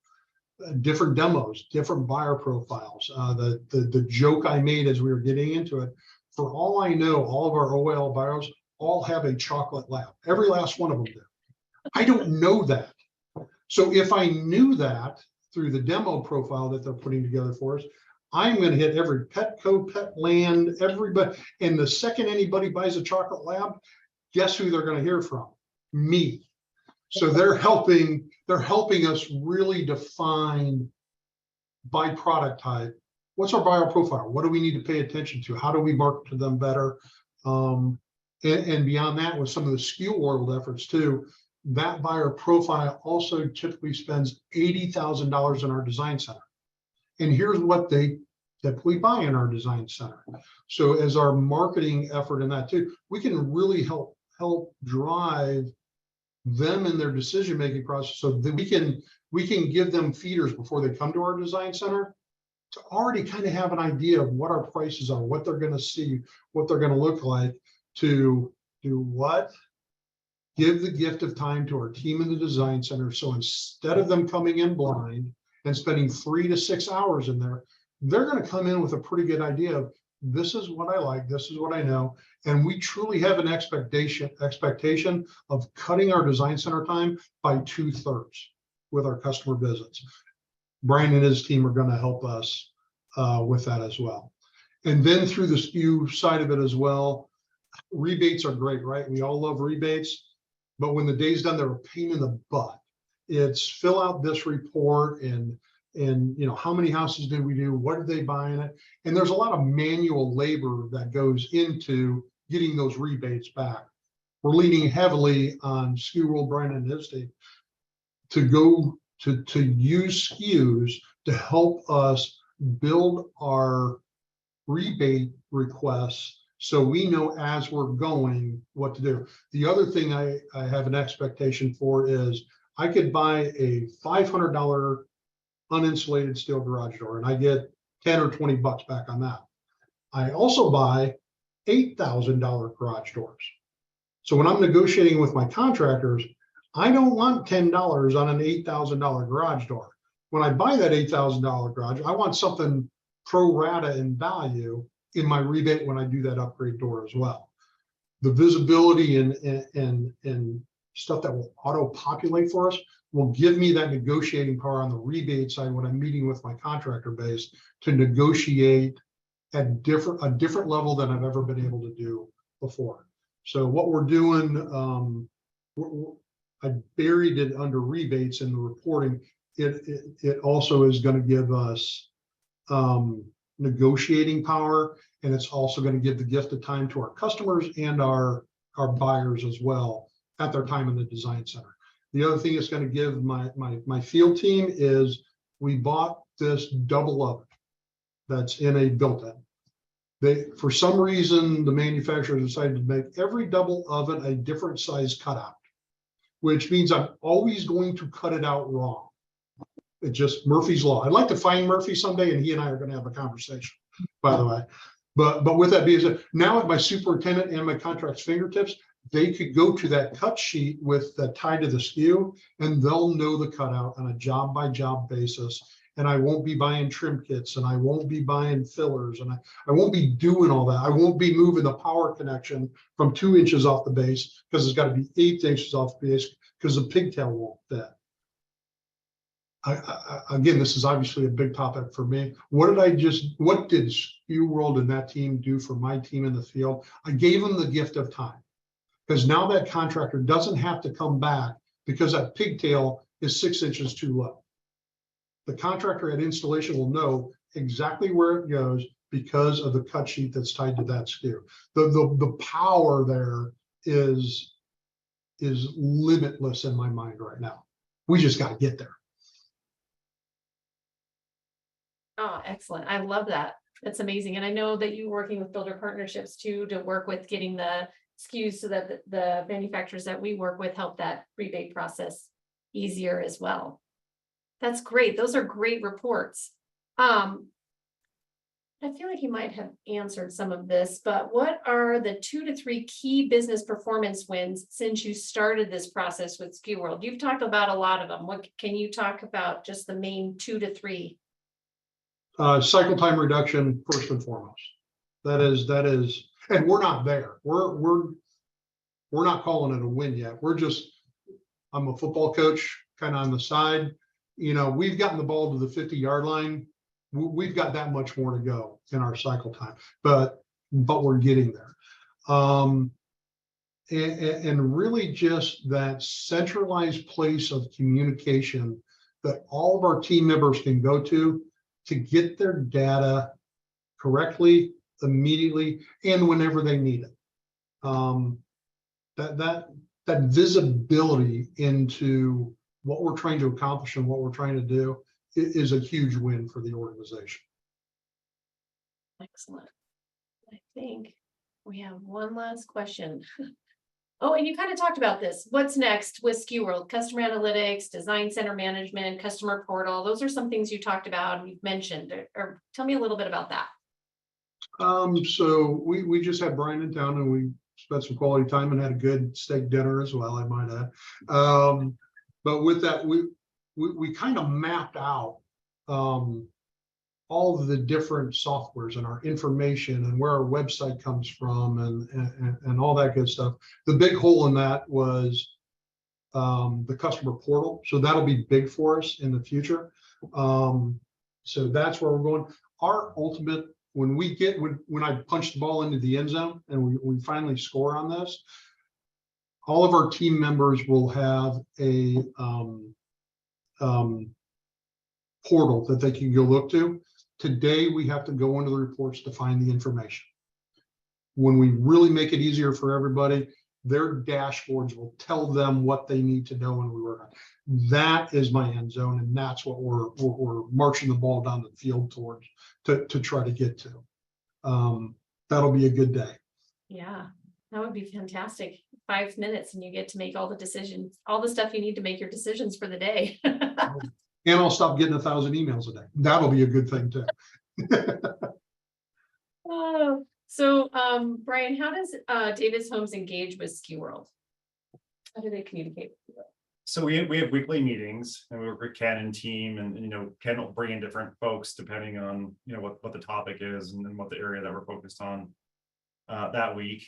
B: Different demos, different buyer profiles. The joke I made as we were getting into it, for all I know, all of our OL buyers all have a chocolate lab. Every last one of them do. I don't know that. So if I knew that through the demo profile that they're putting together for us, I'm going to hit every Petco, Petland, everybody. And the second anybody buys a chocolate lab, guess who they're going to hear from? Me. So they're helping us really define by product type. What's our buyer profile? What do we need to pay attention to? How do we market to them better? And beyond that, with some of the SKUWorld efforts too, that buyer profile also typically spends $80,000 in our design center. And here's what they typically buy in our design center. So as our marketing effort in that too, we can really help drive them in their decision-making process, so that we can give them feeders before they come to our design center to already kind of have an idea of what our prices are, what they're going to see, what they're going to look like, to do what? Give the gift of time to our team in the design center. So instead of them coming in blind and spending 3 to 6 hours in there, they're going to come in with a pretty good idea of, this is what I like, this is what I know. And we truly have an expectation of cutting our design center time by 2/3 with our customer visits. Brian and his team are going to help us with that as well. And then through the SKU side of it as well, rebates are great, right? We all love rebates, but when the day's done, they're a pain in the butt. It's fill out this report and how many houses did we do? What did they buy in it? And there's a lot of manual labor that goes into getting those rebates back. We're leaning heavily on SKUWorld, Brian and his team to go to use SKUs to help us build our rebate requests so we know as we're going what to do. The other thing I have an expectation for is I could buy a $500 uninsulated steel garage door and I get 10 or 20 bucks back on that. I also buy $8,000 garage doors. So when I'm negotiating with my contractors, I don't want $10 on an $8,000 garage door. When I buy that $8,000 garage, I want something pro rata in value in my rebate when I do that upgrade door as well. The visibility and stuff that will auto populate for us will give me that negotiating power on the rebate side when I'm meeting with my contractor base to negotiate at a different level than I've ever been able to do before. So what we're doing, I buried it under rebates in the reporting. It also is going to give us negotiating power, and it's also going to give the gift of time to our customers and our buyers as well at their time in the design center. The other thing it's going to give my field team is we bought this double oven that's in a built-in. For some reason, the manufacturer decided to make every double oven a different size cutout, which means I'm always going to cut it out wrong. It's just Murphy's Law. I'd like to find Murphy someday, and he and I are going to have a conversation, by the way. But with that being said, now at my superintendent and my contract's fingertips, they could go to that cut sheet with the tied to the SKU, and they'll know the cutout on a job by job basis. And I won't be buying trim kits, and I won't be buying fillers, and I won't be doing all that. I won't be moving the power connection from 2 inches off the base because it's got to be 8 inches off the base because the pigtail won't fit. Again, this is obviously a big topic for me. What did SKUWorld and that team do for my team in the field? I gave them the gift of time, because now that contractor doesn't have to come back because that pigtail is 6 inches too low. The contractor at installation will know exactly where it goes because of the cut sheet that's tied to that SKU. The power there is limitless in my mind right now. We just got to get there.
A: Oh, excellent. I love that. That's amazing. And I know that you're working with builder partnerships too, to work with getting the SKUs so that the manufacturers that we work with help that rebate process easier as well. That's great. Those are great reports. I feel like you might have answered some of this, but what are the 2 to 3 key business performance wins since you started this process with SKUWorld? You've talked about a lot of them. What can you talk about? Just the main 2 to 3.
B: Cycle time reduction first and foremost. That is, and we're not there. We're not calling it a win yet. I'm a football coach, kind of on the side. You know, we've gotten the ball to the 50-yard line. We've got that much more to go in our cycle time, but we're getting there. And really just that centralized place of communication that all of our team members can go to get their data correctly, immediately, and whenever they need it. That visibility into what we're trying to accomplish and what we're trying to do is a huge win for the organization.
A: Excellent. I think we have one last question. Oh, and you kind of talked about this. What's next with SKUWorld? Customer analytics, design center management, customer portal. Those are some things you talked about and you've mentioned. Or tell me a little bit about that.
B: So we just had Brian in town and we spent some quality time and had a good steak dinner as well, I might add. But with that, we kind of mapped out all of the different softwares and our information and where our website comes from and all that good stuff. The big hole in that was the customer portal. So that'll be big for us in the future. So that's where we're going. Our ultimate, when I punch the ball into the end zone and we finally score on this, all of our team members will have a portal that they can go look to. Today, we have to go into the reports to find the information. when we really make it easier for everybody, their dashboards will tell them what they need to know when we work on. That is my end zone, and that's what we're marching the ball down the field towards to try to get to. That'll be a good day.
A: Yeah, that would be fantastic. 5 minutes and you get to make all the decisions, all the stuff you need to make your decisions for the day.
B: And I'll stop getting 1,000 emails a day. That'll be a good thing too.
A: Oh, so Brian, how does Davis Homes engage with SKUWorld? How do they communicate with you?
C: So we have weekly meetings, and we work with Ken and team, and Ken will bring in different folks depending on what the topic is and what the area that we're focused on that week.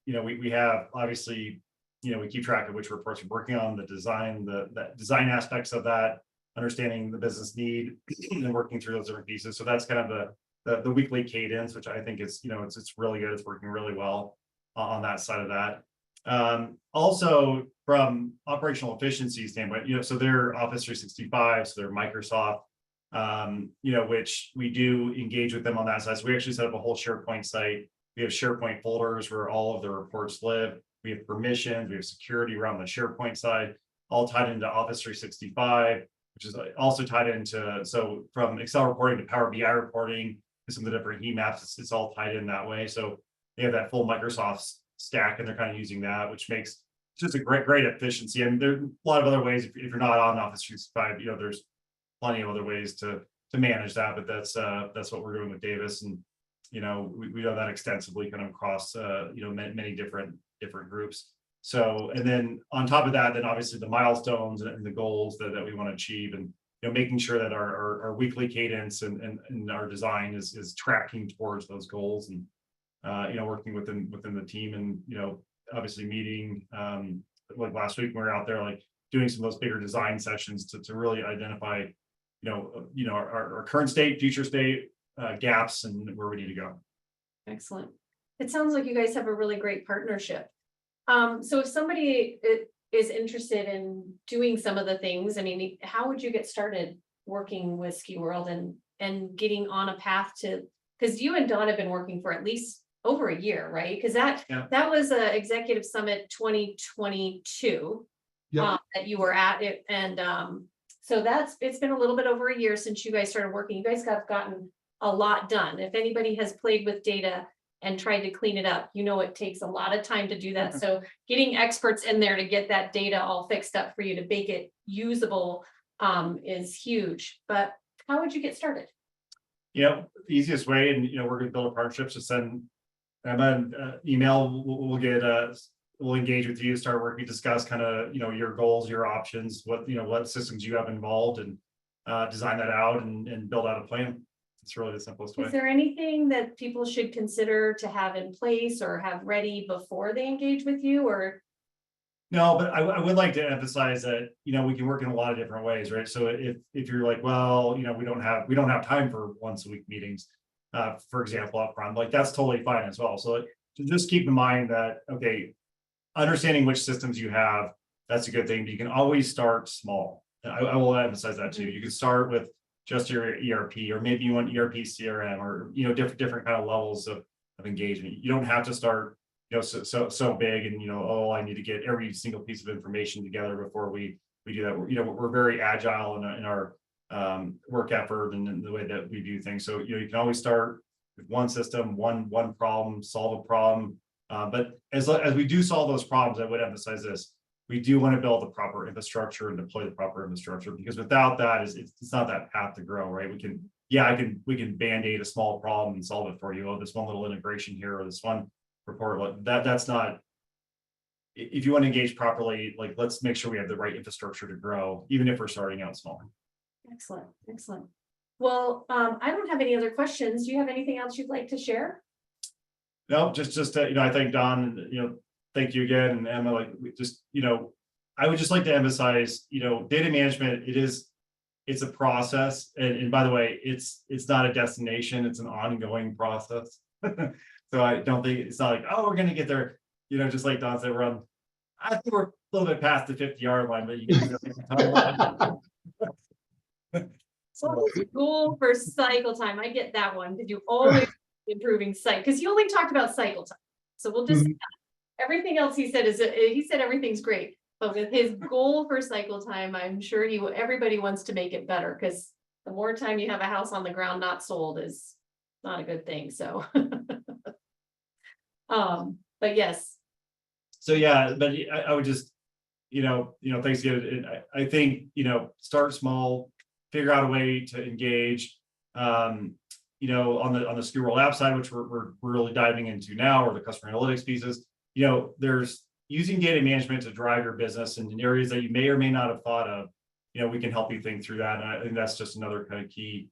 C: We have obviously we keep track of which reports we're working on, the design, the design aspects of that, understanding the business need, and working through those different pieces. So that's kind of the weekly cadence, which I think is it's really good. It's working really well on that side of that. Also from operational efficiency standpoint, so they're Office 365, so they're Microsoft, which we do engage with them on that side. So we actually set up a whole SharePoint site. We have SharePoint folders where all of the reports live. We have permissions, we have security around the SharePoint side, all tied into Office 365, which is also tied into, so from Excel reporting to Power BI reporting, to some of the different heat maps, it's all tied in that way. So they have that full Microsoft stack, and they're kind of using that, which makes just a great efficiency. And there's a lot of other ways. If you're not on Office 365, there's plenty of other ways to manage that. But that's what we're doing with Davis, and we know that extensively, kind of across many different groups. So, and then on top of that, then obviously the milestones and the goals that we want to achieve, and making sure that our weekly cadence and our design is tracking towards those goals, and working within the team, and obviously meeting like last week we were out there like doing some of those bigger design sessions to really identify our current state, future state, gaps, and where we need to go.
A: Excellent. It sounds like you guys have a really great partnership. So if somebody is interested in doing some of the things, I mean, how would you get started working with SKUWorld and getting on a path to, because you and Dawn have been working for at least over a year, right? Because that was a executive summit 2022 that you were at it. And so it's been a little bit over a year since you guys started working. You guys have gotten a lot done. If anybody has played with data and tried to clean it up, it takes a lot of time to do that. So getting experts in there to get that data all fixed up for you to make it usable is huge. But how would you get started?
C: The easiest way, and we're going to build a partnership, to send Emma an email. We'll engage with you, start working, discuss kind of your goals, your options, what systems you have involved, and design that out and build out a plan. It's really the simplest way.
A: Is there anything that people should consider to have in place or have ready before they engage with you, or?
C: No, but I would like to emphasize that, we can work in a lot of different ways, right? So if you're like, well, we don't have time for once a week meetings, for example, up front, like that's totally fine as well. So just keep in mind that, okay, understanding which systems you have, that's a good thing, but you can always start small. I will emphasize that too. You can start with just your ERP, or maybe you want ERP, CRM, or different kind of levels of engagement. You don't have to start so big, and I need to get every single piece of information together before we do that. We're very agile in our work effort and in the way that we do things. So you can always start with one system, one problem, solve a problem. But as we do solve those problems, I would emphasize this: we do want to build the proper infrastructure and deploy the proper infrastructure, because without that, it's not that path to grow, right? We can band-aid a small problem and solve it for you. Oh, this one little integration here, or this one report. That's not. If you want to engage properly, like, let's make sure we have the right infrastructure to grow, even if we're starting out small.
A: Excellent. Well, I don't have any other questions. Do you have anything else you'd like to share?
C: No, just I thank Don. Thank you again, and Emma. Like, I would just like to emphasize, data management. It's a process, and by the way, it's not a destination. It's an ongoing process. So I don't think it's not like, oh, we're going to get there. Just like Don said, I think we're a little bit past the 50-yard line, but you can.
A: So goal for cycle time. I get that one. Did you always improving site, because you only talked about cycle time. So we'll just, everything else he said he said everything's great. But with his goal for cycle time, I'm sure everybody wants to make it better, because the more time you have a house on the ground not sold is not a good thing, so. But yes.
C: So, yeah, but I would just, thanks again. I think, start small, figure out a way to engage, on the SKUWorld app side, which we're really diving into now, or the customer analytics pieces, there's using data management to drive your business in areas that you may or may not have thought of. We can help you think through that. And I think that's just another kind of key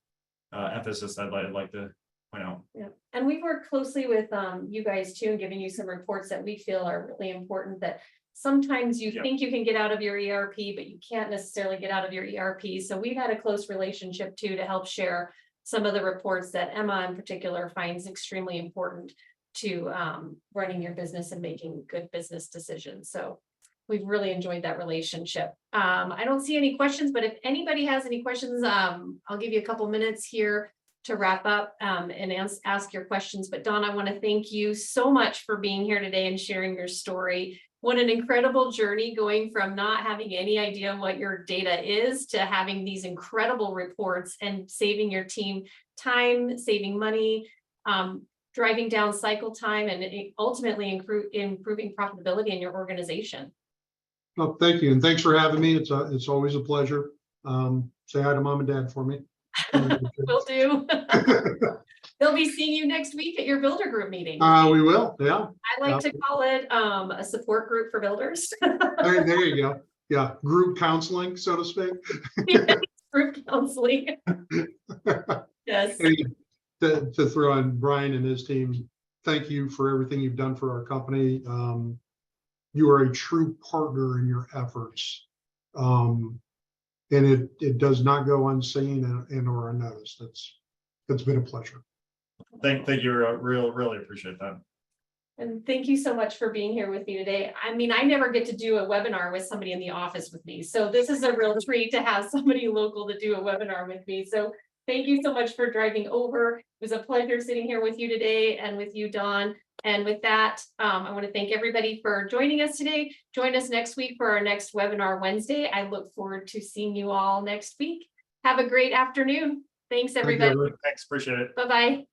C: emphasis I'd like to point out.
A: Yeah, and we work closely with you guys too, and giving you some reports that we feel are really important, that sometimes you think you can get out of your ERP, but you can't necessarily get out of your ERP. So we've had a close relationship too, to help share some of the reports that Emma in particular finds extremely important to running your business and making good business decisions. So we've really enjoyed that relationship. I don't see any questions, but if anybody has any questions, I'll give you a couple minutes here to wrap up and ask your questions. But Dawn, I want to thank you so much for being here today and sharing your story. What an incredible journey, going from not having any idea what your data is to having these incredible reports and saving your team time, saving money, driving down cycle time, and ultimately improving profitability in your organization.
B: Well, thank you. And thanks for having me. It's always a pleasure. Say hi to mom and dad for me.
A: Will do. They'll be seeing you next week at your builder group meeting.
B: We will. Yeah.
A: I like to call it a support group for builders.
B: There you go. Yeah. Group counseling, so to speak.
A: Group counseling. Yes.
B: Hey, to throw on Brian and his team, thank you for everything you've done for our company. You are a true partner in your efforts. And it does not go unseen and or unnoticed. It's been a pleasure.
C: Thank you. Really appreciate that.
A: And thank you so much for being here with me today. I mean, I never get to do a webinar with somebody in the office with me. So this is a real treat to have somebody local to do a webinar with me. So thank you so much for driving over. It was a pleasure sitting here with you today and with you, Dawn. And with that, I want to thank everybody for joining us today. Join us next week for our next webinar Wednesday. I look forward to seeing you all next week. Have a great afternoon. Thanks, everybody.
C: Thanks. Appreciate it.
A: Bye-bye.